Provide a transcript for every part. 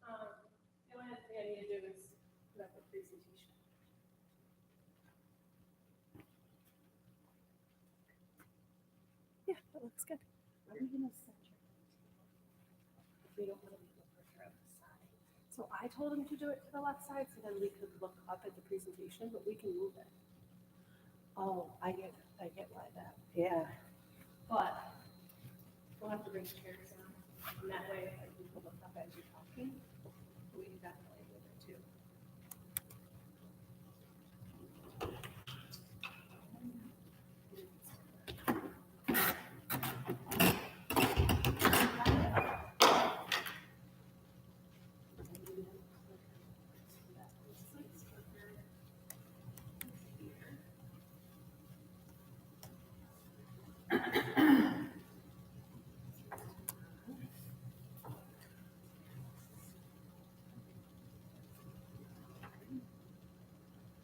The only thing I need to do is put up a presentation. Yeah, that looks good. Are we gonna set your we don't want to be over on the side. So I told him to do it to the left side so then we could look up at the presentation, but we can move it. Oh, I get why that, yeah. But we'll have to bring chairs down. And that way, if we can look up as you're talking, we can definitely move it too.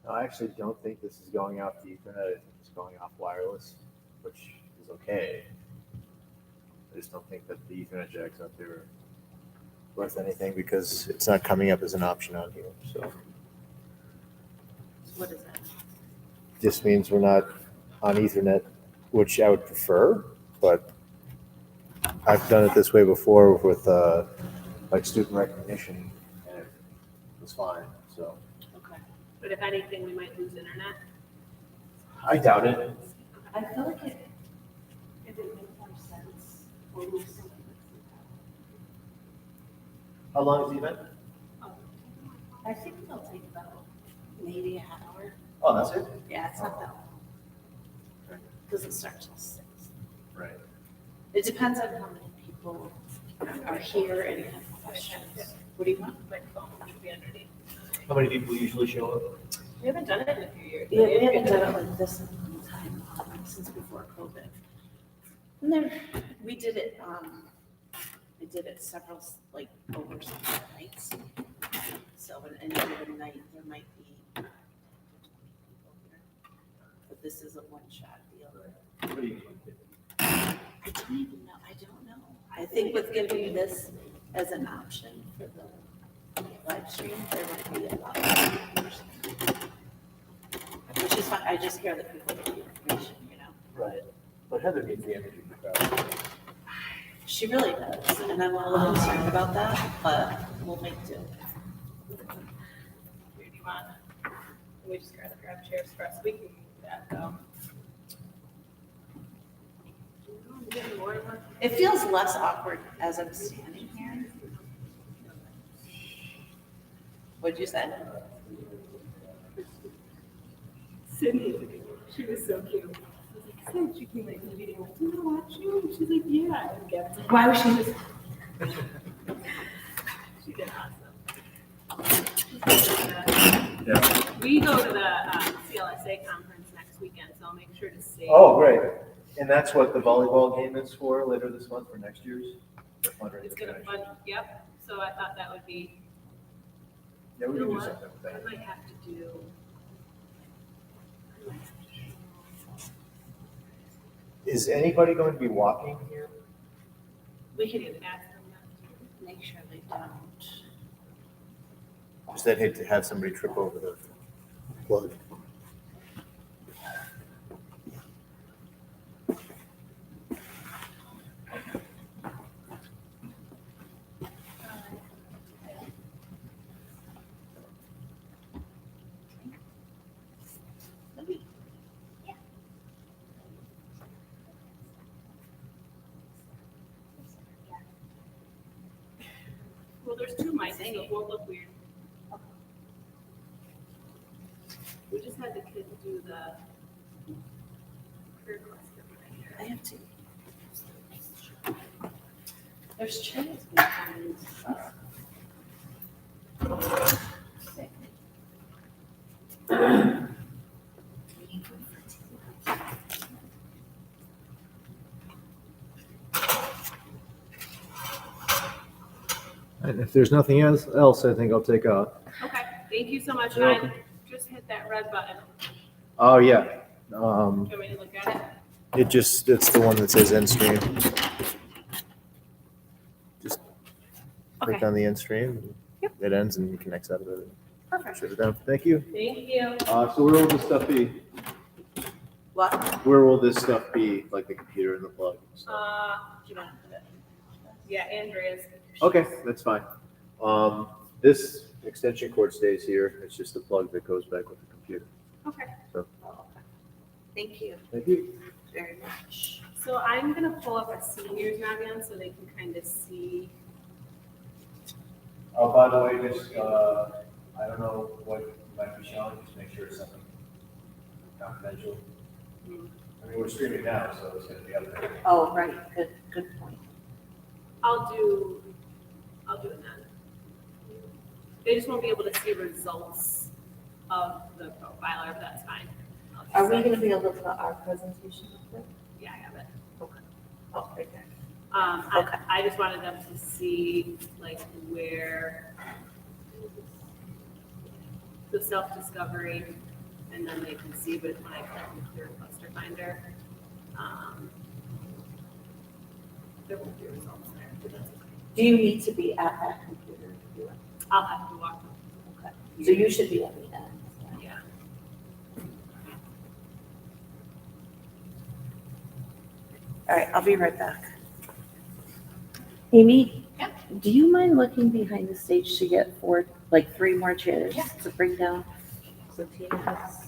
I actually don't think this is going off the Ethernet. I think it's going off wireless, which is okay. I just don't think that the Ethernet jacks out there are worth anything because it's not coming up as an option on here. So What is that? just means we're not on Ethernet, which I would prefer, but I've done it this way before with like student recognition, and it was fine. So Okay. But if anything, we might lose internet. I doubt it. I feel like it would make more sense when we something How long is the event? I think it'll take about maybe an hour. Oh, that's it. Yeah, it's not that long. Doesn't start till 6. Right. It depends on how many people are here and have questions. What do you want? My phone should be underneath. How many people usually show up? We haven't done it in a few years. Yeah, we haven't done it like this in a long time, since before COVID. And then we did it, I did it several, like, over several nights. So in any given night, there might be 20 people here. But this is a one-shot deal. What do you I don't even know, I don't know. I think with giving this as an option for the live stream, there might be a lot of information. Which is fine, I just care that people get the information, you know? Right. But Heather needs the energy for crowd. She really does, and I'm a little concerned about that, but we'll make do. Here, do you want? We just grab chairs for us. We can move that though. It feels less awkward as I'm standing here. What'd you say? Sydney, she was so cute. I was like, Sid, she came like to the meeting, like, do you watch you? She's like, yeah. And Gavin's like, why was she just? She did awesome. Yeah. We go to the CLSA conference next weekend, so I'll make sure to see. Oh, great. And that's what the volleyball game is for later this month for next year's? The fundraiser It's for gonna next fun, year. yep. So I thought that would be, Yeah, we you can know do what? something with I that. might have to do. Is anybody going to be walking here? We can even ask them that. Make sure they don't. Just I'd hate to have somebody trip over the plug. Well, there's two mics, so it won't look weird. We just had the kids do the career cluster right here. I have to. There's chairs behind. And if there's nothing else, I think I'll take off. Okay, thank you so much. You're I welcome. just hit that red button. Oh, yeah. Do you want me to look at it? It's the one that says end stream. Just click Okay. on the end stream. And Yep. It ends and you can X out of it. Perfect. Shut it down. Thank you. Thank you. So where will this stuff be? What? Where will this stuff be? Like the computer and the plug? and stuff? Do you want to put it? Yeah, Andrea's. Okay, that's fine. This extension cord stays here. It's just the plug that goes back with the computer. Okay. Oh, okay. Thank you Thank you. very much. So I'm gonna pull up a seniors Navion so they can kind of see. Oh, by the way, just, I don't know what you might be showing, just make sure it's something confidential. I mean, we're streaming now, so it's gonna be up there. Oh, right, good point. I'll do it then. They just won't be able to see results of the profiler, but that's fine. I'll just Are we say- gonna be able to put our presentation up there? Yeah, I have it. Oh, right there. Okay. I just wanted them to see like where the self-discovery, and then they can see with when I click through cluster finder. There won't be results there, but that's okay. Do you need to be at that computer to do it? I'll have to walk. Okay. So you should be at the end. Yeah. All right, I'll be right back. Amy? Yeah. Do you mind looking behind the stage to get three more chairs Yeah. to bring down? So Tina has.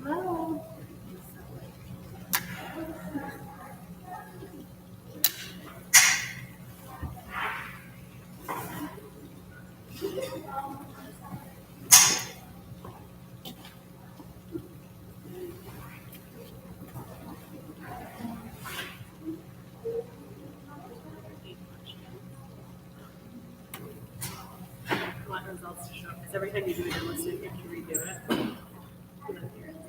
Hello. I want results to show, because every time you do it, it looks like you have to redo it. And then here it is.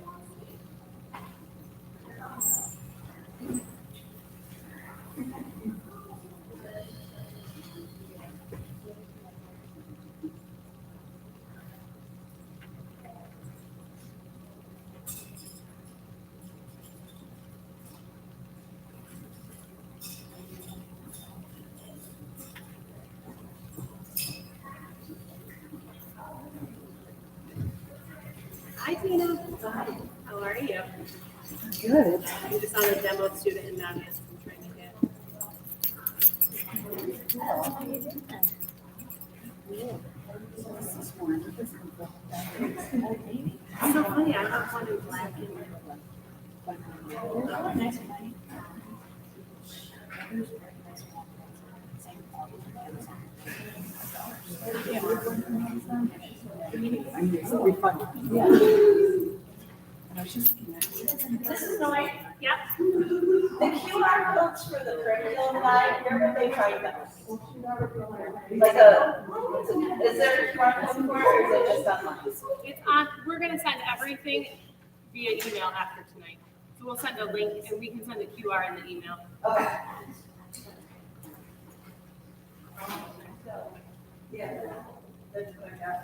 Hi, Tina. How are you? Good. I'm just on a demo student in Navion. I'm trying to get. It's so funny. I have one in black and It'll be fun. Yeah. And I was just looking at it. This is Noe. Yep. The QR codes for the curriculum guide, where would they find those? Like is there a QR code for it or is it just online? It's on, we're gonna send everything via email after tonight. So we'll send a link and we can send a QR in the email. Okay.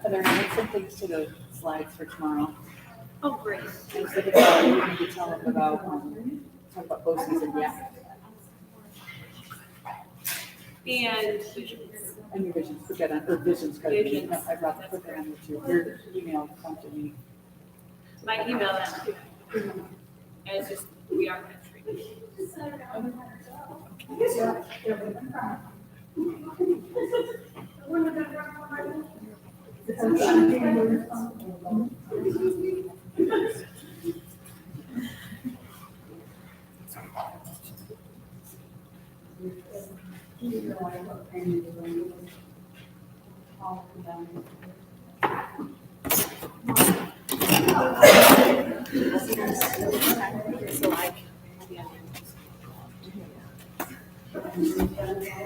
And there are some things to the slides for tomorrow. Oh, great. And so we need to tell them about, talk about postseason, yeah, And visions. and your visions, put that on, or visions, credit. Visions. No, I brought, put that on there too. Your email prompted me. My email that too. And it's just, we are ministry.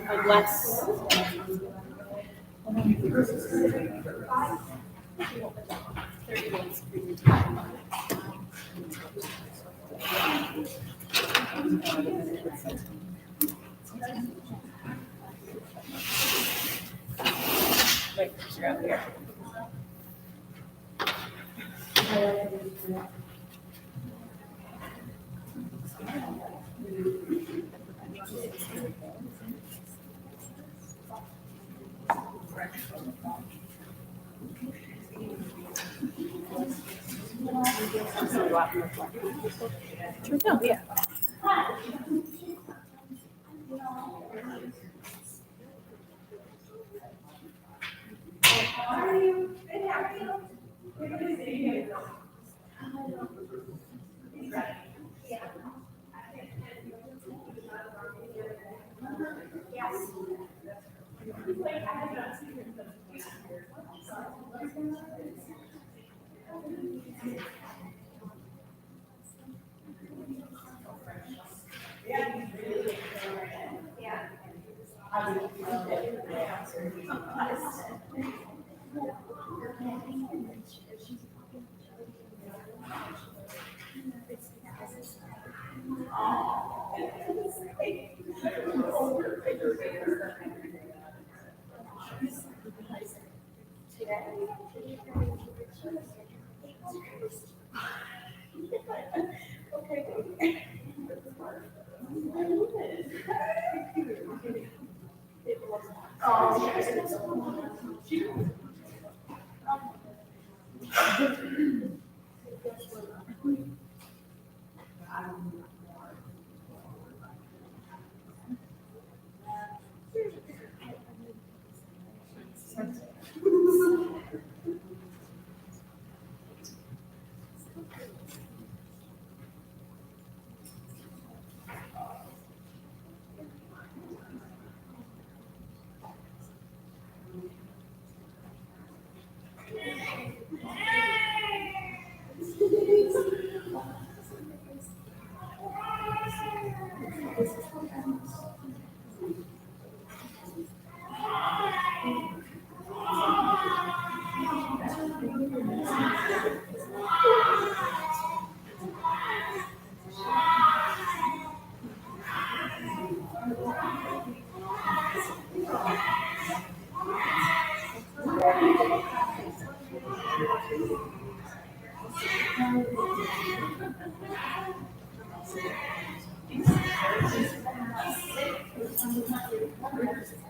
Unless. 30 minutes. Wait, you're out here. Sure, no, yeah.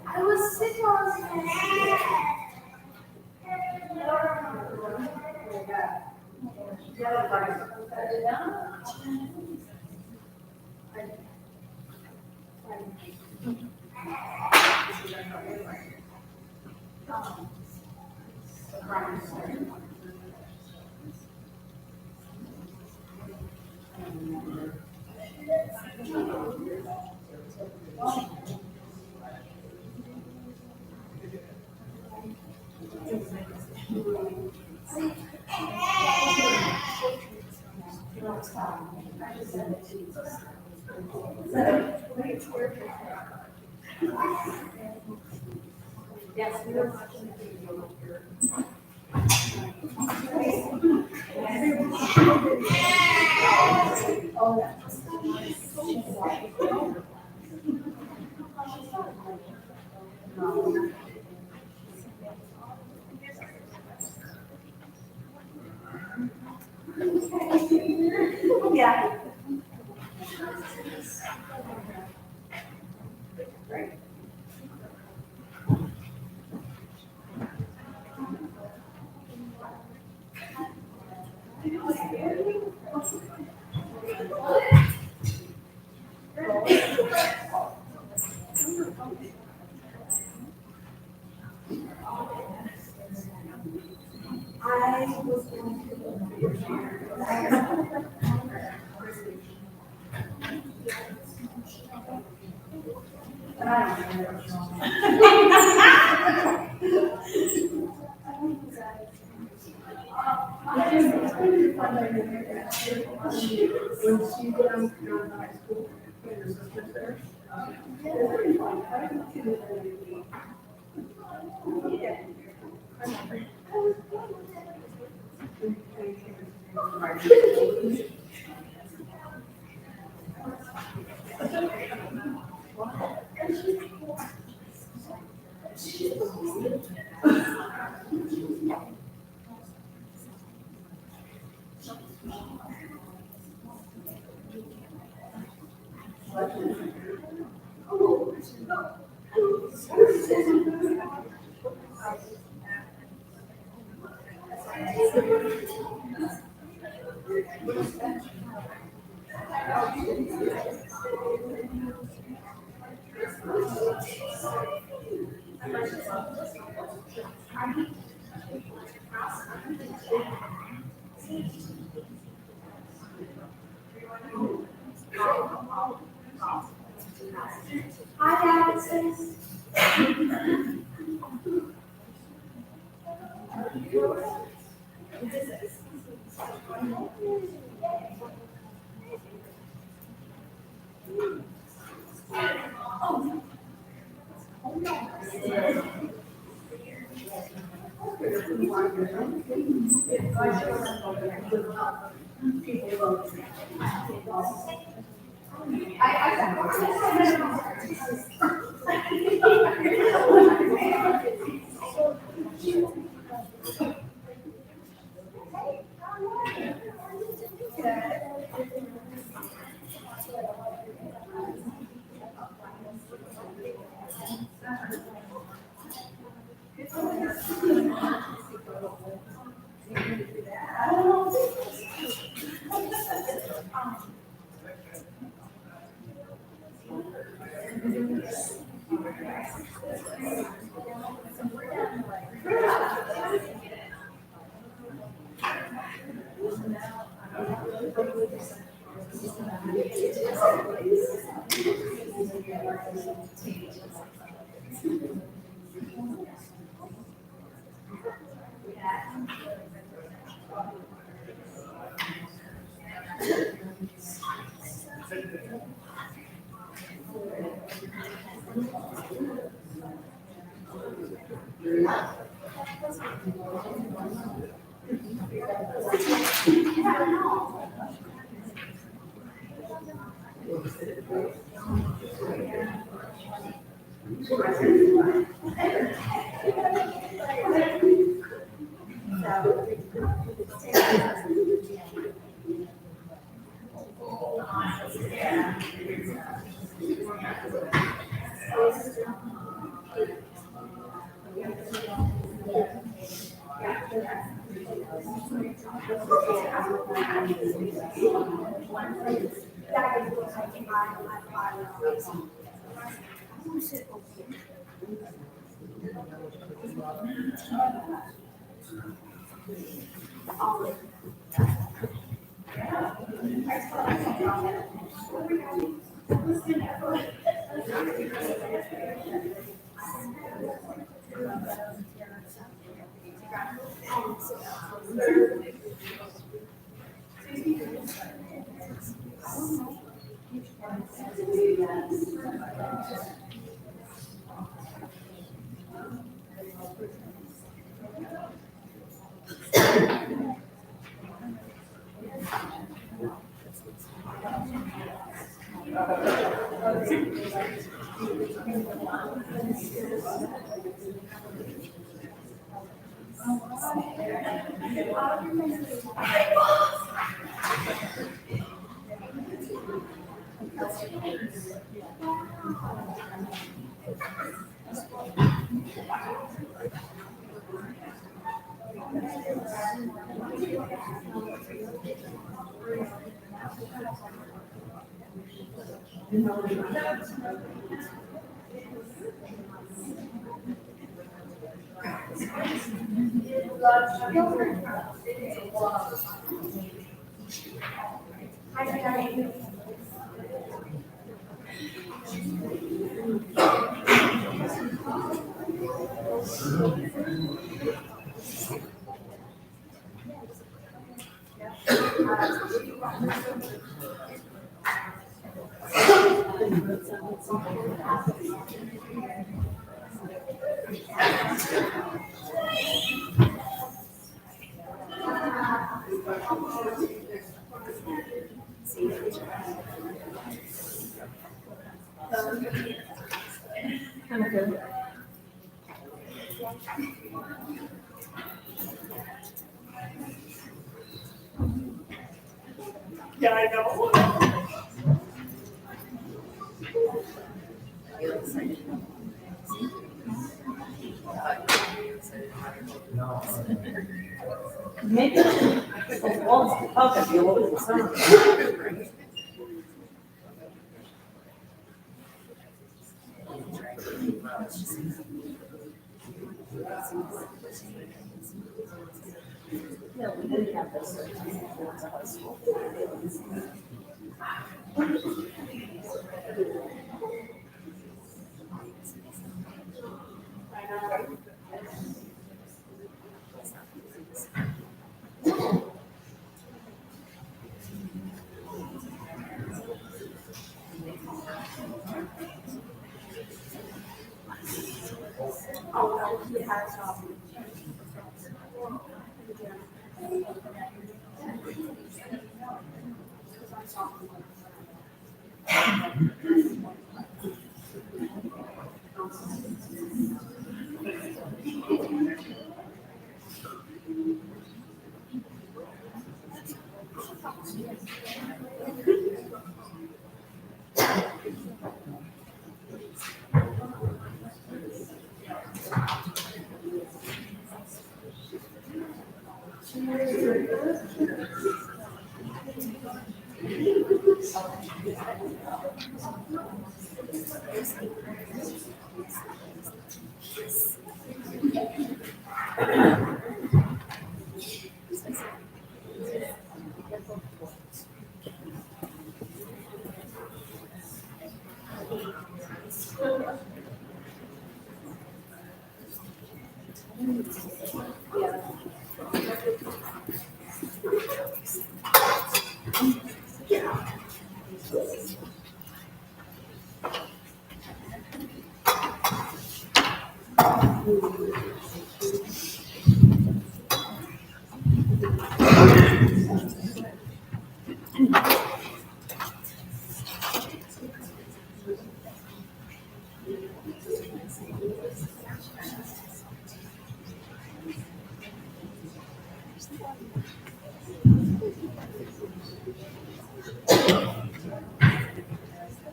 I was sick last night. I'm good. Yeah, I know. Maybe. Okay, you're over the summer. No, we didn't have this.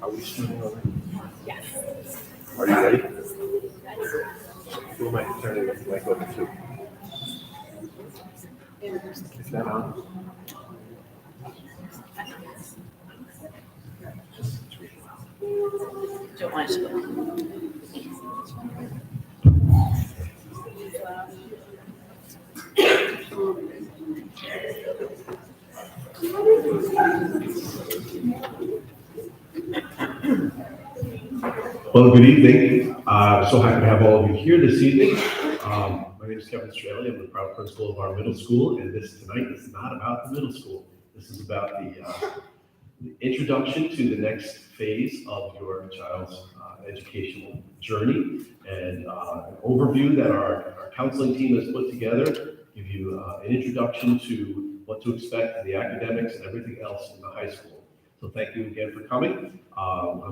Are we shooting already? Yes. Are you ready? Who am I turning the mic over to? Is that on? Don't want to. Well, good evening. So happy to have all of you here this evening. My name is Kevin Straley. I'm the proud principal of our middle school, and this tonight is not about the middle school. This is about the introduction to the next phase of your child's educational journey, and an overview that our counseling team has put together, give you an introduction to what to expect in the academics and everything else in the high school. So thank you again for coming. A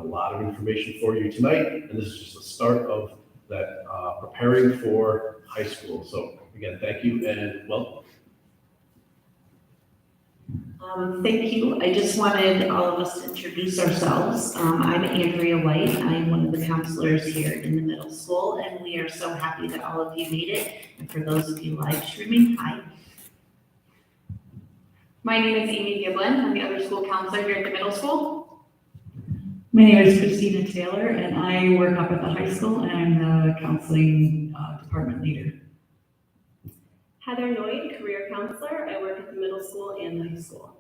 lot of information for you tonight, and this is just the start of that preparing for high school. So again, thank you and welcome. Thank you. I just wanted all of us to introduce ourselves. I'm Andrea White. I'm one of the counselors here in the middle school, and we are so happy that all of you made it. And for those of you live streaming, hi. My name is Amy Giblin. I'm the other school counselor here at the middle school. My name is Christina Taylor, and I work up at the high school, and I'm the counseling department leader. Heather Noyd, career counselor. I work at the middle school and the high school.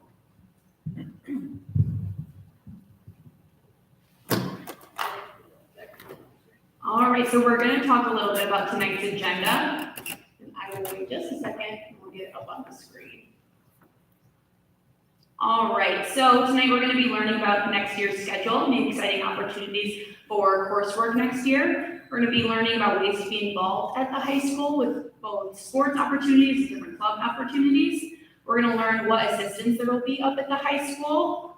All right, so we're going to talk a little bit about tonight's agenda. And I will wait just a second and we'll get it up on the screen. All right, so tonight we're going to be learning about next year's schedule and the exciting opportunities for coursework next year. We're going to be learning about ways to be involved at the high school with both sports opportunities and different club opportunities. We're going to learn what assistance there will be up at the high school.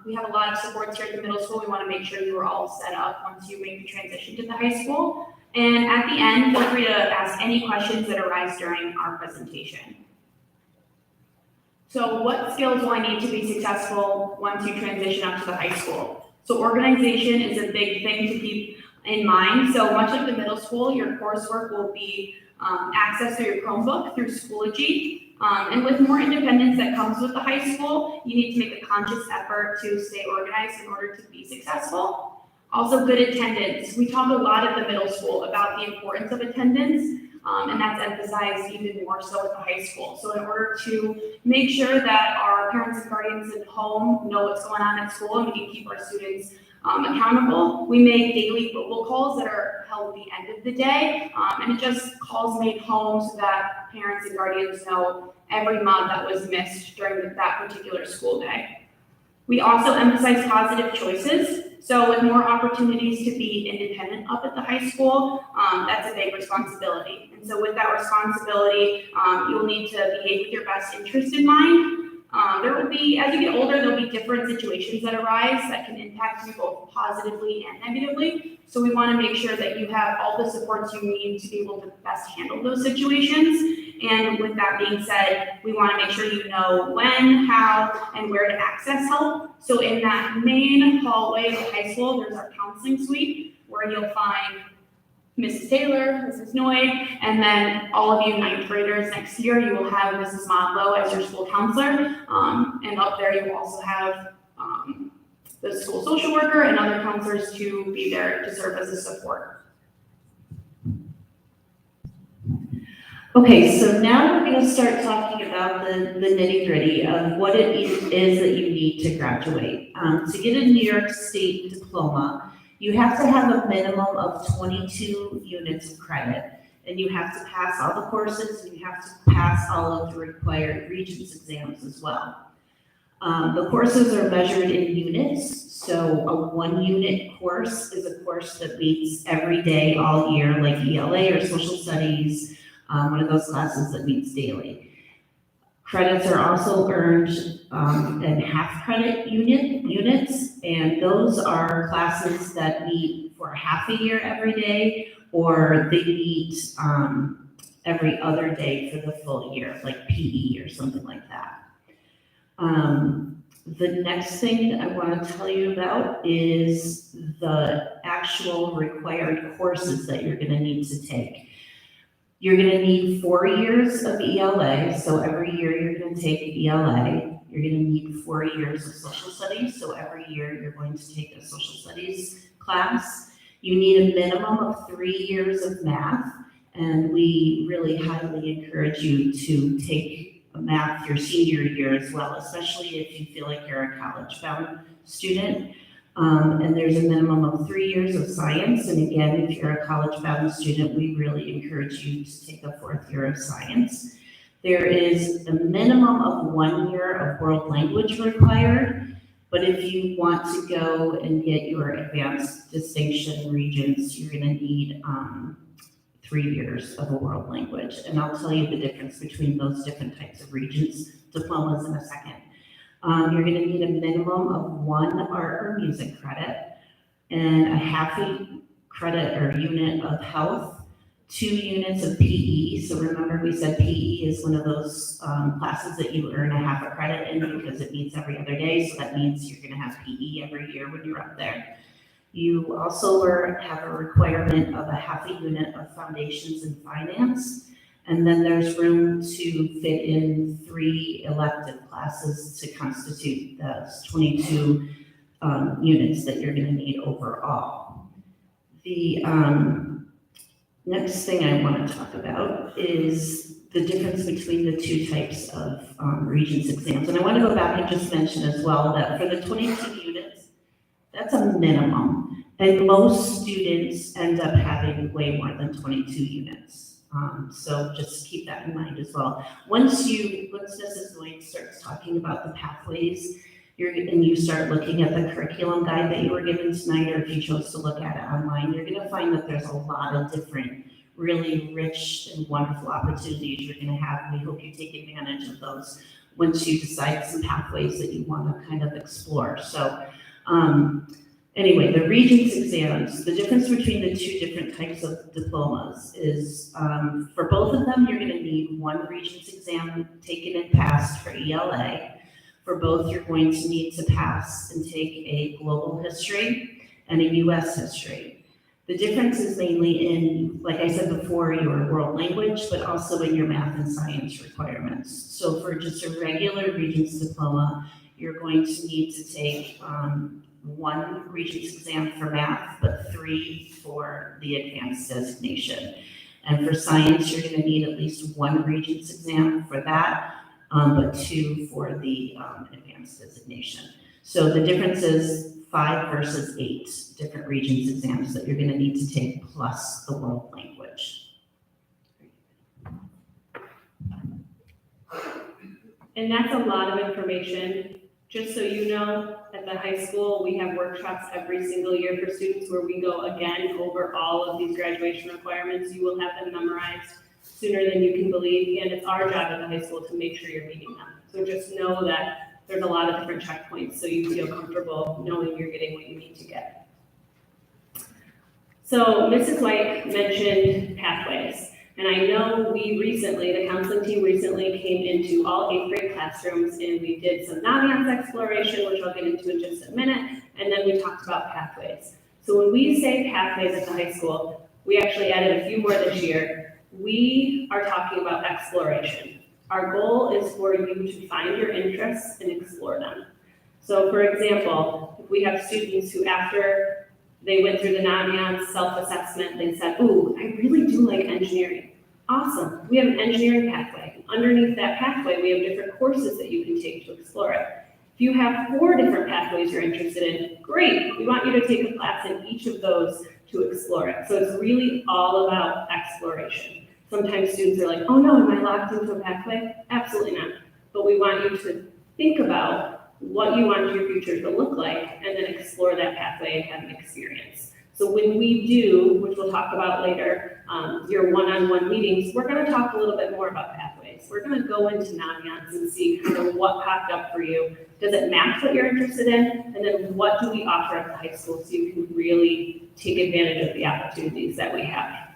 We have a lot of supports here at the middle school. We want to make sure you are all set up once you make the transition to the high school. And at the end, feel free to ask any questions that arise during our presentation. So what skills will I need to be successful once you transition up to the high school? So organization is a big thing to keep in mind. So much like the middle school, your coursework will be accessed through your Chromebook, through Schoology. And with more independence that comes with the high school, you need to make a conscious effort to stay organized in order to be successful. Also, good attendance. We talk a lot at the middle school about the importance of attendance, and that's emphasized even more so at the high school. So in order to make sure that our parents and guardians at home know what's going on at school and we can keep our students accountable, we make daily robocalls that are held at the end of the day, and it just calls made home so that parents and guardians know every mug that was missed during that particular school day. We also emphasize positive choices. So with more opportunities to be independent up at the high school, that's a big responsibility. And so with that responsibility, you'll need to behave with your best interest in mind. There will be, as you get older, there'll be different situations that arise that can impact you both positively and negatively. So we want to make sure that you have all the supports you need to be able to best handle those situations. And with that being said, we want to make sure you know when, how, and where to access help. So in that main hallway of the high school, there's our counseling suite where you'll find Mrs. Taylor, Mrs. Noyd, and then all of you ninth graders next year, you will have Mrs. Modlow as your school counselor. And up there, you will also have the school social worker and other counselors to be there to serve as a support. Okay, so now we're going to start talking about the nitty-gritty of what it is that you need to graduate. To get a New York State diploma, you have to have a minimum of 22 units of credit, and you have to pass all the courses, and you have to pass all of the required Regents exams as well. The courses are measured in units, so a 1-unit course is a course that meets every day all year, like ELA or social studies, one of those classes that meets daily. Credits are also earned in half credit units, and those are classes that meet for half a year every day, or they meet every other day for the full year, like PE or something like that. The next thing I want to tell you about is the actual required courses that you're going to need to take. You're going to need 4 years of ELA, so every year you're going to take ELA. You're going to need 4 years of social studies, so every year you're going to take a social studies class. You need a minimum of 3 years of math, and we really highly encourage you to take math your senior year as well, especially if you feel like you're a college-bound student. And there's a minimum of 3 years of science. And again, if you're a college-bound student, we really encourage you to take a 4th year of science. There is a minimum of 1 year of world language required. But if you want to go and get your advanced distinction Regents, you're going to need 3 years of a world language. And I'll tell you the difference between those different types of Regents diplomas in a second. You're gonna need a minimum of 1 art or music credit and a half a credit or unit of health, 2 units of PE. So remember we said PE is one of those classes that you earn a half a credit in because it meets every other day. So that means you're gonna have PE every year when you're up there. You also have a requirement of a half a unit of foundations in finance. And then there's room to fit in 3 elective classes to constitute those 22 units that you're gonna need overall. The next thing I wanna talk about is the difference between the 2 types of Regents exams. And I wanna go back and just mention as well that for the 22 units, that's a minimum. And most students end up having way more than 22 units. So just keep that in mind as well. Once Mrs. Lloyd starts talking about the pathways, and you start looking at the curriculum guide that you were given tonight, or if you chose to look at it online, you're gonna find that there's a lot of different really rich and wonderful opportunities you're gonna have. We hope you take advantage of those once you decide some pathways that you wanna kind of explore. So anyway, the Regents exams, the difference between the 2 different types of diplomas is for both of them, you're gonna need 1 Regents exam taken and passed for ELA. For both, you're going to need to pass and take a global history and a US history. The difference is mainly in, like I said before, your world language, but also in your math and science requirements. So for just a regular Regents diploma, you're going to need to take 1 Regents exam for math, but 3 for the advanced designation. And for science, you're gonna need at least 1 Regents exam for that, but 2 for the advanced designation. So the difference is 5 versus 8 different Regents exams that you're gonna need to take, plus the world language. And that's a lot of information. Just so you know, at the high school, we have workshops every single year for students where we go again over all of these graduation requirements. You will have them memorized sooner than you can believe, and it's our job at the high school to make sure you're meeting them. So just know that there's a lot of different checkpoints so you feel comfortable knowing you're getting what you need to get. So Mrs. White mentioned pathways. And I know the counseling team recently came into all 8th grade classrooms and we did some Naviance exploration, which I'll get into in just a minute, and then we talked about pathways. So when we say pathways at the high school, we actually added a few more this year. We are talking about exploration. Our goal is for you to find your interests and explore them. So for example, if we have students who after they went through the Naviance self-assessment, they said, ooh, I really do like engineering. Awesome, we have an engineering pathway. Underneath that pathway, we have different courses that you can take to explore it. If you have 4 different pathways you're interested in, great, we want you to take a class in each of those to explore it. So it's really all about exploration. Sometimes students are like, oh no, am I locked into a pathway? Absolutely not. But we want you to think about what you want your future to look like and then explore that pathway and have an experience. So when we do, which we'll talk about later, your one-on-one meetings, we're gonna talk a little bit more about pathways. We're gonna go into Naviance and see kind of what popped up for you. Does it match what you're interested in? And then what do we offer at the high school so you can really take advantage of the opportunities that we have?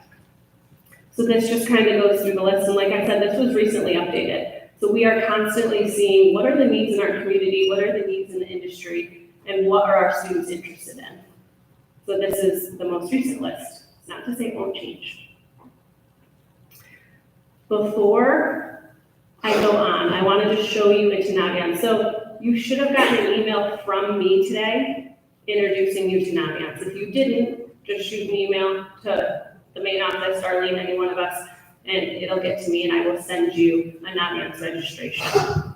So this just kind of goes through the list. And like I said, this was recently updated. So we are constantly seeing what are the needs in our community, what are the needs in the industry, and what are our students interested in. So this is the most recent list. It's not to say it won't change. Before I go on, I want to just show you into Naviance. So you should have gotten an email from me today introducing you to Naviance. If you didn't, just shoot an email to the main office, Darlene, any one of us, and it'll get to me and I will send you a Naviance registration.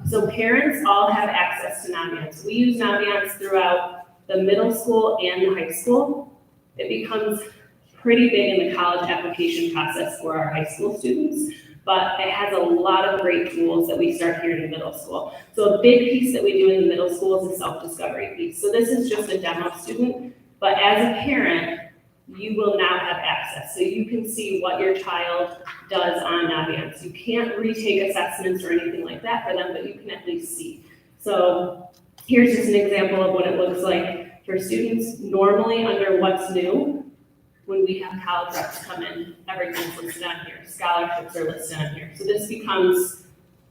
So parents all have access to Naviance. We use Naviance throughout the middle school and the high school. It becomes pretty big in the college application process for our high school students, but it has a lot of great tools that we start here in the middle school. So a big piece that we do in the middle school is a self-discovery piece. So this is just a demo student, but as a parent, you will now have access. So you can see what your child does on Naviance. You can't retake assessments or anything like that for them, but you can at least see. So here's just an example of what it looks like for students. Normally under what's new, when we have college reps come in, everything's listed on here. Scholarships are listed on here. So this becomes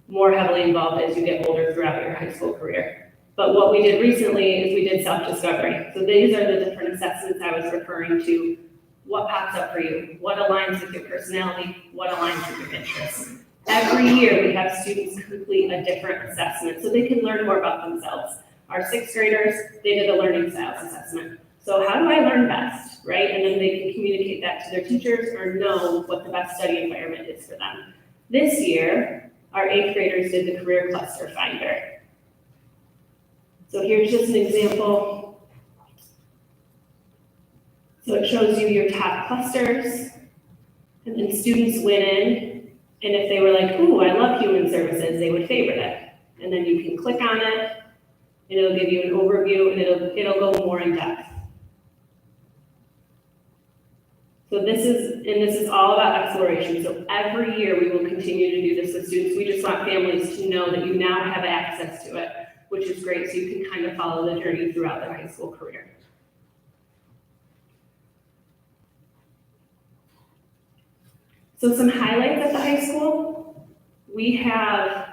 more heavily involved as you get older throughout your high school career. But what we did recently is we did self-discovery. So these are the different assessments I was referring to. What pops up for you? What aligns with your personality? What aligns with your interests? Every year we have students complete a different assessment so they can learn more about themselves. Our sixth graders, they did a learning styles assessment. So how do I learn best, right? And then they can communicate that to their teachers or know what the best study environment is for them. This year, our eighth graders did the career cluster finder. So here's just an example. So it shows you your top clusters, and then students went in, and if they were like, ooh, I love human services, they would favorite it. And then you can click on it, and it'll give you an overview, and it'll go more in depth. So this is all about exploration. So every year we will continue to do this with students. We just want families to know that you now have access to it, which is great, so you can kind of follow the journey throughout their high school career. So some highlights at the high school. We have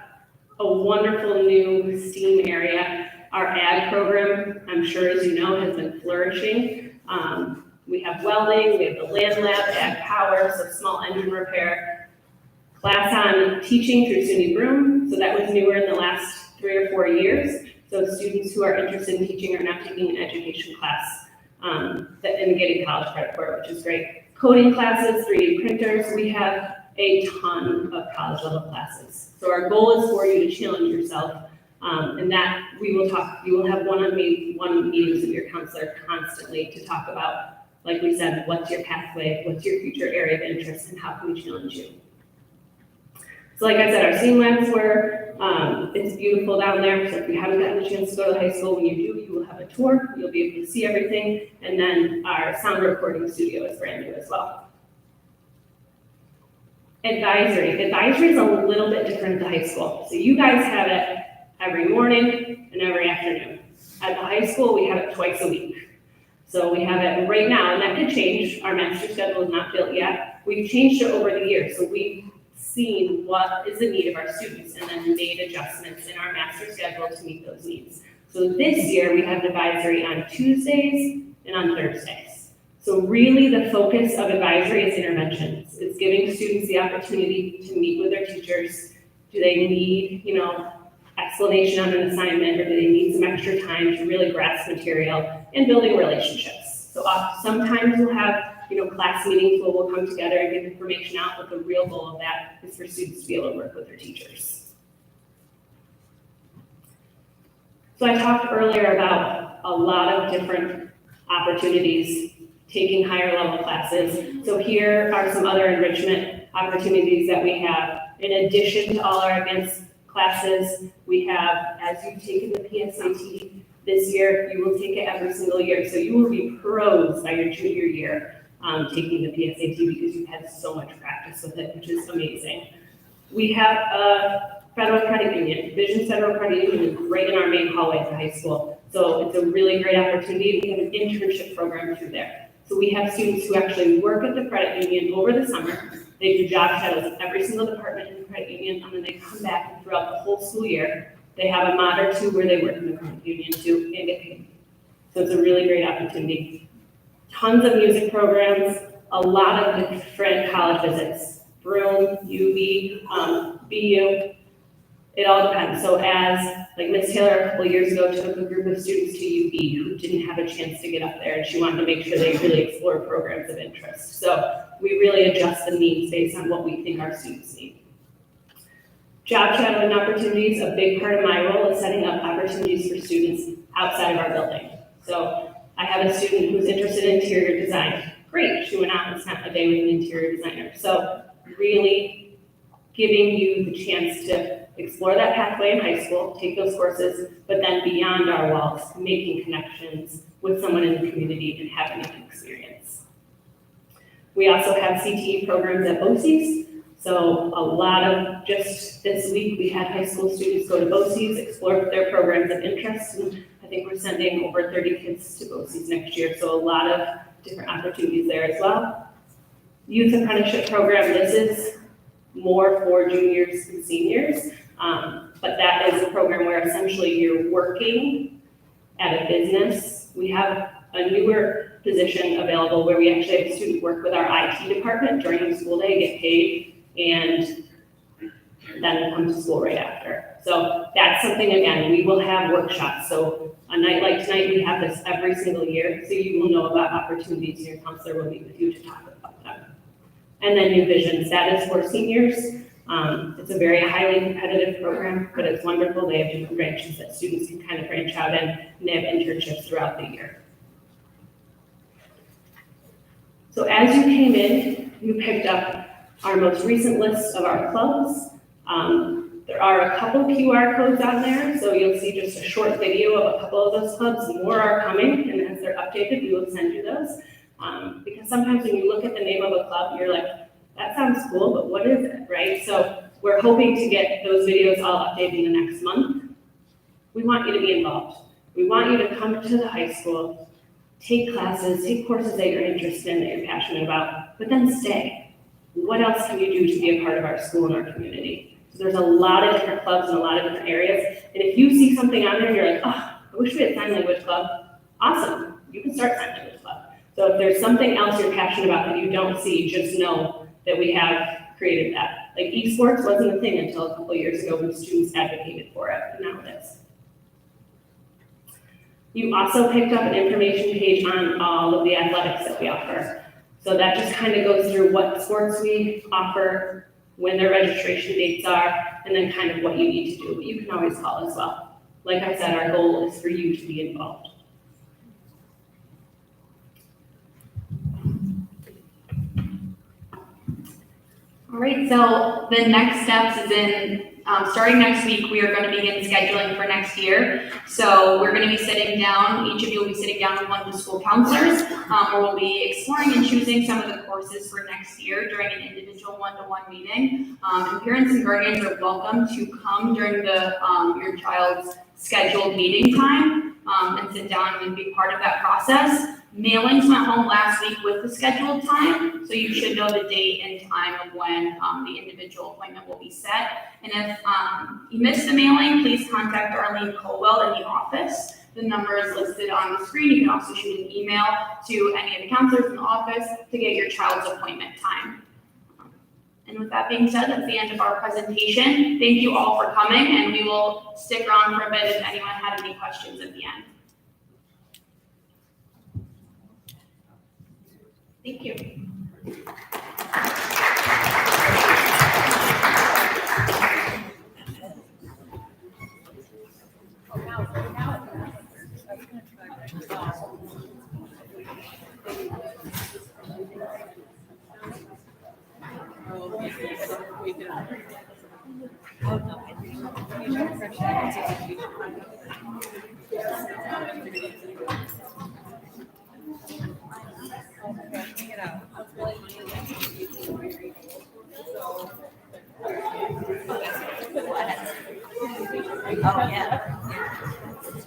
a wonderful new STEAM area. Our ag program, I'm sure as you know, has been flourishing. We have welding, we have the land lab, ag power, so small engine repair. Class on teaching through SUNY Broom, so that was newer in the last 3 or 4 years. So students who are interested in teaching are now taking an education class and getting college credit for it, which is great. Coding classes, 3D printers, we have a ton of college level classes. So our goal is for you to challenge yourself, and that you will have one meetings with your counselor constantly to talk about, like we said, what's your pathway, what's your future area of interest, and how can we challenge you? So like I said, our STEAM labs it's beautiful down there, so if you haven't gotten a chance to go to high school, when you do, you will have a tour, you'll be able to see everything, and then our sound recording studio is brand new as well. Advisory is a little bit different at the high school. So you guys have it every morning and every afternoon. At the high school, we have it twice a week. So we have it right now, and that could change. Our master schedule is not built yet. We've changed it over the years, so we've seen what is the need of our students and then made adjustments in our master schedule to meet those needs. So this year, we have advisory on Tuesdays and on Thursdays. So really the focus of advisory is interventions. It's giving students the opportunity to meet with their teachers. Do they need, explanation on an assignment, or do they need some extra time to really grasp material, and building relationships? So sometimes we'll have class meetings where we'll come together and give information out, but the real goal of that is for students to be able to work with their teachers. So I talked earlier about a lot of different opportunities taking higher level classes. So here are some other enrichment opportunities that we have. In addition to all our advanced classes, we have, as you've taken the PSAT this year, you will take it every single year. So you will be pros by your junior year taking the PSAT because you've had so much practice with it, which is amazing. We have a federal credit union. Vision Federal Credit Union is right in our main hallway at the high school. So it's a really great opportunity. We have an internship program through there. So we have students who actually work at the credit union over the summer. They do job shadows at every single department in the credit union, and then they come back and throughout the whole school year, they have a mod or two where they work in the credit union too and get paid. So it's a really great opportunity. Tons of music programs, a lot of different college visits, Broome, UB, BU, it all depends. So as, like Ms. Taylor a couple years ago took a group of students to UB who didn't have a chance to get up there, and she wanted to make sure they really explore programs of interest. So we really adjust the needs based on what we think our students need. Job shadowing opportunities, a big part of my role is setting up opportunities for students outside of our building. So I have a student who's interested in interior design. Great, she went out and spent a day with an interior designer. So really giving you the chance to explore that pathway in high school, take those courses, but then beyond our walls, making connections with someone in the community and having an experience. We also have CTE programs at BOCES. So a lot of, just this week, we had high school students go to BOCES, explore their programs of interest, and I think we're sending over 30 kids to BOCES next year, so a lot of different opportunities there as well. Youth apprenticeship program, this is more for juniors and seniors, but that is a program where essentially you're working at a business. We have a newer position available where we actually have students work with our IT department during the school day, get paid, and then come to school right after. So that's something, again, we will have workshops. So a night like tonight, we have this every single year, so you will know about opportunities, and your counselor will meet with you to talk about them. And then New Visions, that is for seniors. It's a very highly competitive program, but it's wonderful. They have different branches that students can kind of branch out in, and they have internships throughout the year. So as you came in, you picked up our most recent list of our clubs. There are a couple QR codes on there, so you'll see just a short video of a couple of those clubs. More are coming, and as they're updated, we will send you those. Because sometimes when you look at the name of a club, you're like, that sounds cool, but what is it, right? So we're hoping to get those videos all updated in the next month. We want you to be involved. We want you to come to the high school, take classes, take courses that you're interested in, that you're passionate about, but then stay. What else can you do to be a part of our school and our community? So there's a lot of different clubs in a lot of different areas. And if you see something on there and you're like, oh, I wish we had sign language club, awesome, you can start sign language club. So if there's something else you're passionate about that you don't see, just know that we have created that. Like esports wasn't a thing until a couple years ago when students advocated for it, and now it is. You also picked up an information page on all of the athletics that we offer. So that just kind of goes through what sports we offer, when their registration dates are, and then kind of what you need to do. But you can always call as well. Like I said, our goal is for you to be involved. All right, so the next steps is in, starting next week, we are going to begin scheduling for next year. So we're going to be sitting down, each of you will be sitting down with one of the school counselors, where we'll be exploring and choosing some of the courses for next year during an individual one-to-one meeting. And parents and guardians are welcome to come during the your child's scheduled meeting time and sit down and be part of that process. Mailings went home last week with the scheduled time, so you should know the date and time of when the individual appointment will be set. And if you missed the mailing, please contact Arlene Colwell in the office. The number is listed on the screen. You can also shoot an email to any of the counselors in the office to get your child's appointment time. And with that being said, that's the end of our presentation. Thank you all for coming, and we will stick around for a bit if anyone had any questions at the end. Thank you. Oh, yeah.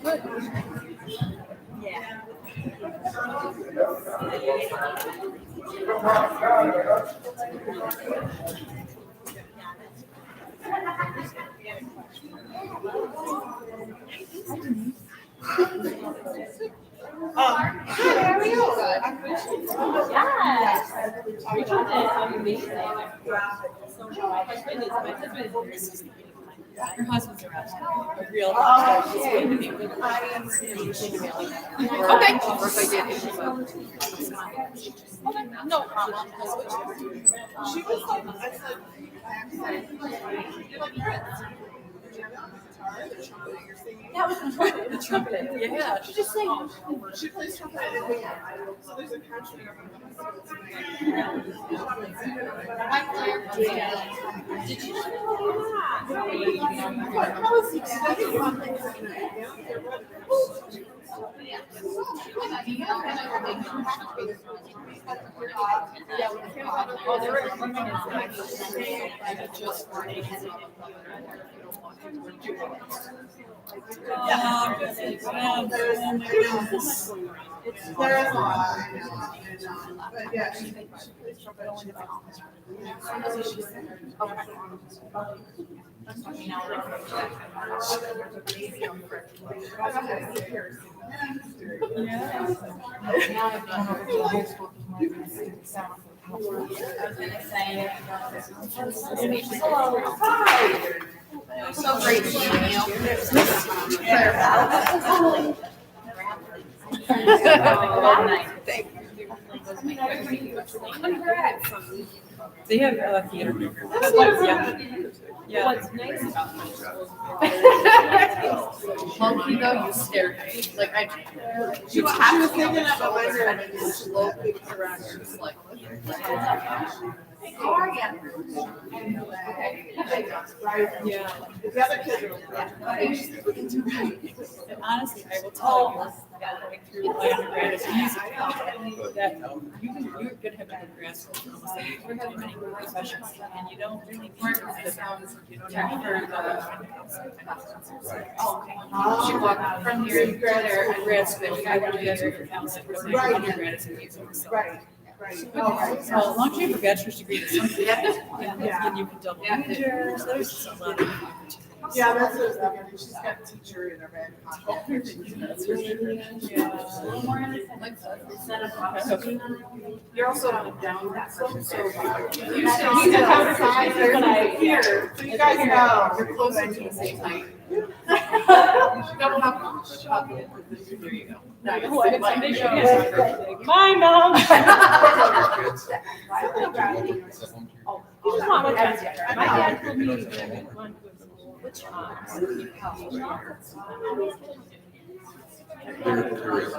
Good. Yeah. How are you? Yes. Her husband's a real rock star. She's going to be with her. Okay. Of course I did. Okay, no problem. She was like, I said, you're like Prince. That was the trumpet. Yeah. She just sang. She plays trumpet. So there's a country. Hi, Claire. Did you how is he studying on things like that? There is a lot, I know, but yeah. So great seeing you. They have theater. Yeah. What's nice about my school is Monkey though, you stared at me. Like she was thinking of a wizard and just slow peeked around her, just like. how are you? Yeah. The other kids are. And honestly, I will tell you, going through my undergrad as a music that you're gonna have to grasp for almost like too many professions, and you don't really work with the sounds. You don't have to She walked from here to there at grad school. I went together for counseling for my undergrad as a music. So. Right. So as long as you have a bachelor's degree in something, and you can double major, so there's just a lot of opportunities. Yeah, that's what she's got teacher in her back pocket. You're also down that so you still have size here, so you guys know you're closer to the same height. Double up. There you go. My mom. My dad told me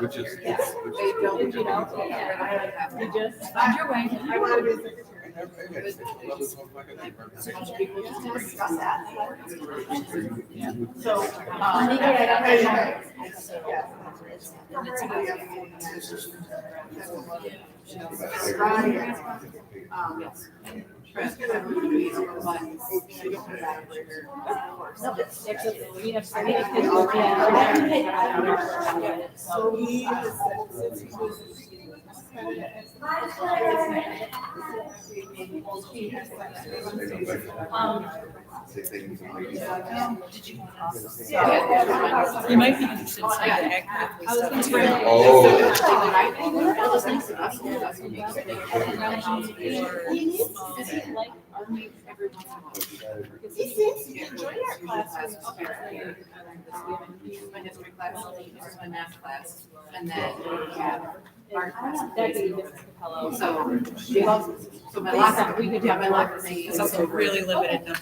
which is They don't, you know, you just find your way. I want to be a discuss that. So, You might be interested in some of the active stuff. Enjoy our classes. My history class, my math class, and then art class. So my last, we could have my last name. It's also really limited number.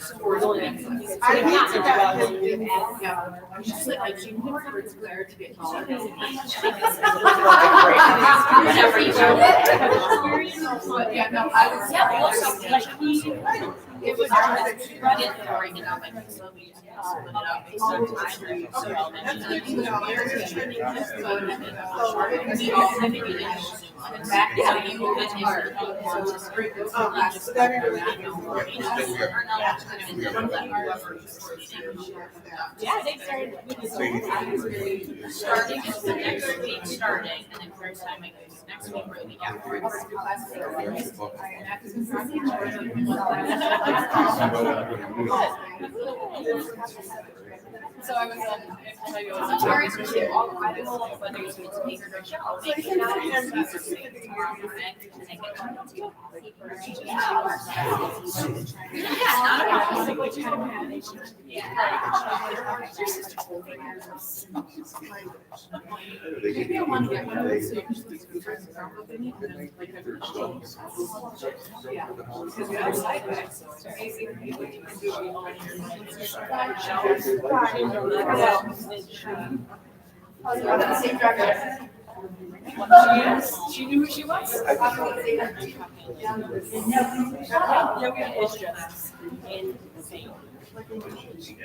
I need to Yeah, she's like, she wants her to Claire to get taller. But yeah, no, I was. It was boring enough, like slowly split it up. Back to you Yeah, they started starting is the next week starting, and then first time I go next week or the week after. So I was tell you I was sorry to see all the items whether it's to make or I'll make it out and I yeah, not a problem. She knew who she was. Yeah, we had just in the same. like a motion.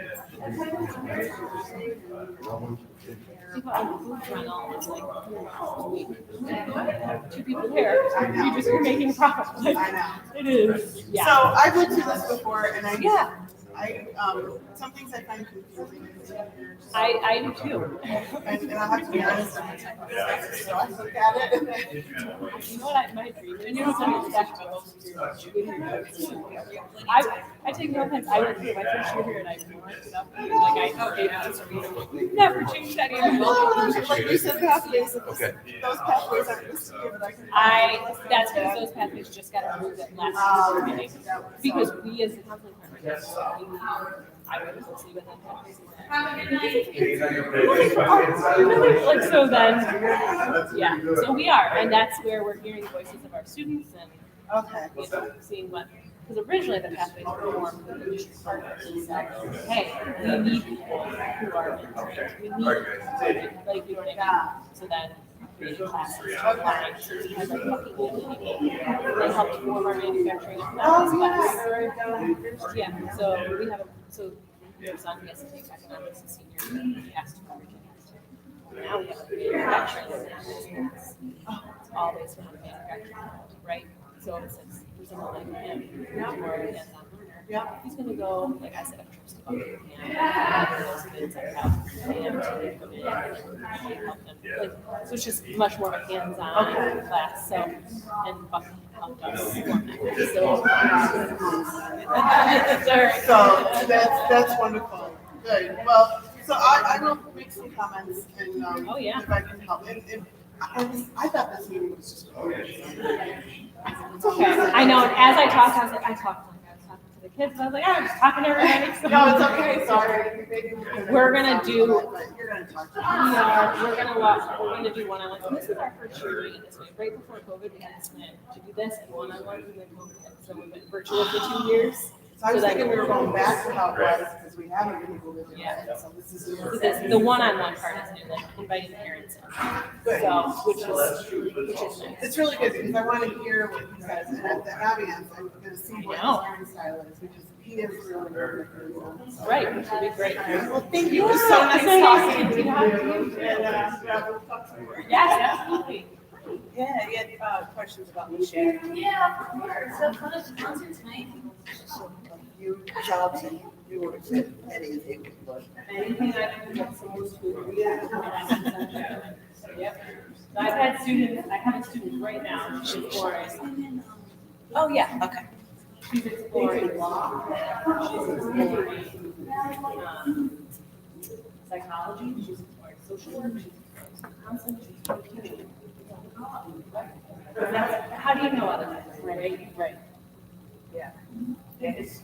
Food rental was like two people here. You just were making a profit. Like, I know. it is. Yeah. So I've looked through this before and Yeah. Some things I find confusing. I do too. And I'll have to be honest, so I look at it and then. You know what my dream is? And you don't have to talk about those. I take no offense. I went through my first year here and I marked it up. Like I gave it never changed that even. Like you said, pathways, Okay. those pathways aren't listed here, but I can. That's because those pathways just got approved at last year's meeting. Because we as the counseling partners, I work closely with them. Really? Like, so then, yeah, so we are, and that's where we're hearing the voices of our students and, Okay. you know, seeing what, because originally the pathways were formed with the district partners and said, hey, we need people who are mentoring, we need, like, you know what I mean? So then, creating classes, we had like fucking community, they helped form our manufacturing and classes. Yeah, so we have, so your son gets to take economics and senior, he has to cover it. Now we have a manufacturing business. It's always been a manufacturing, right? So it's someone like him, more of a hands-on learner. Yeah. He's gonna go, like I said, trips to Buckingham, those kids that have AMT come in and help them. Like, so it's just much more of a hands-on class, so, and Buckingham helped us form that. So that's wonderful. Good. Well, so I will make some comments and Oh, yeah. if I can help. And I thought this meeting was just. It's okay. I know, and as I talked to the kids, and I was like, I'm just talking to everybody. So. No, it's okay. Sorry. We're gonna do. You're gonna talk to We're gonna do one-on-one. So this is our first year doing it this way. Right before COVID, we had this plan to do this and one-on-one, and then COVID hit. So we went virtual for 2 years. So I was thinking we were going back to how it was because we haven't been able to do it. So this is. So the one-on-one part is new, like inviting parents in. So, which is nice. It's really good because I want to hear what he says, and at the audience, I'm going to see what his learning style is because he is really good. Right, which would be great. Well, thank you. It was so nice talking to you. And yeah, we'll talk some more. Yes, absolutely. Yeah, you had questions about me sharing. Yeah, of course. So what is the concert tonight? You jobs and you were at anything. Anything I can get someone's food. Yep. So I've had students, I have a student right now, she's exploring. Oh, yeah, okay. She's exploring law, she's exploring psychology, she's exploring social work, she's exploring counseling, she's exploring community. That's, how do you know other things, right? Right. Yeah. It's